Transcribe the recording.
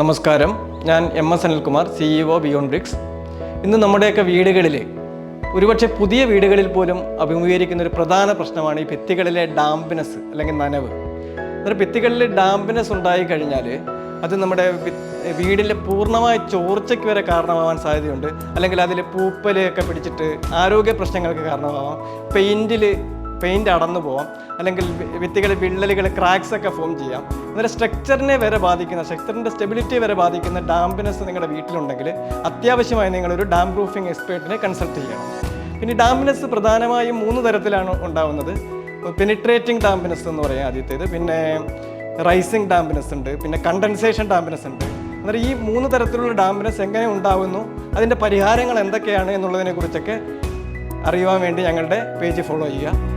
നമസ്കാരം, ഞാൻ MS Anilkumar, CEO beyond bricks. ഇന്ന് നമ്മുടെയൊക്കെ വീടുകളിൽ, ഒരുപക്ഷെ പുതിയ വീടുകളിൽ പോലും അഭിമുഖീകരിക്കുന്ന ഒരു പ്രധാന പ്രശ്നമാണ് ഈ ഭിത്തികളിലെ ഡാംപ്നെസ് അല്ലെങ്കിൽ നനവ്. അന്നേരം ഭിത്തികളിൽ ഡാംപ്നെസ് ഉണ്ടായി കഴിഞ്ഞാൽ അത് നമ്മുടെ വീടിൻ്റെ പൂർണ്ണമായ ചോർച്ചയ്ക്ക് വരെ കാരണമാവാൻ സാധ്യതയുണ്ട്. അല്ലെങ്കിൽ അതിൽ പൂപ്പലൊക്കെ പിടിച്ചിട്ട് ആരോഗ്യ പ്രശ്നങ്ങൾക്ക് കാരണമാവാം. പെയിൻറ്റ് അടന്നു പോവാം, അല്ലെങ്കിൽ ഭിത്തികളിൽ വിള്ളലുകൾ, ക്രാക്സ് ഒക്കെ ഫോം ചെയ്യാം. അന്നേരം സ്ട്രക്ചറിൻ്റെ സ്റ്റെബിലിറ്റി വരെ ബാധിക്കുന്ന ഡാംപ്നെസ് നിങ്ങളുടെ വീട്ടിലുണ്ടെങ്കിൽ അത്യാവശ്യമായി നിങ്ങളൊരു ഡാം പ്രൂഫിംഗ് എക്സ്പേർട്ടിനെ കൺസൾട്ട് ചെയ്യണം. പിന്നെ ഡാംപ്നെസ് പ്രധാനമായും 3 തരത്തിലാണ് ഉണ്ടാവുന്നത്. പെനിട്രേറ്റിംഗ് ഡാംപ്നെസ് എന്ന് പറയാം ആദ്യത്തേത്, പിന്നെ റൈസിങ് ഡാംപ്നെസ് ഉണ്ട്, പിന്നെ കണ്ടൻസേഷൻ ഡാംപ്നെസ് ഉണ്ട്. അന്നേരം ഈ 3 തരത്തിലുള്ള ഡാംപ്നെസ് എങ്ങനെ ഉണ്ടാവുന്നു, അതിൻ്റെ പരിഹാരങ്ങൾ എന്തൊക്കെയാണ് എന്നുള്ളതിനെ കുറിച്ചൊക്കെ അറിയുവാൻ വേണ്ടി ഞങ്ങളുടെ പേജ് ഫോളോ ചെയ്യുക.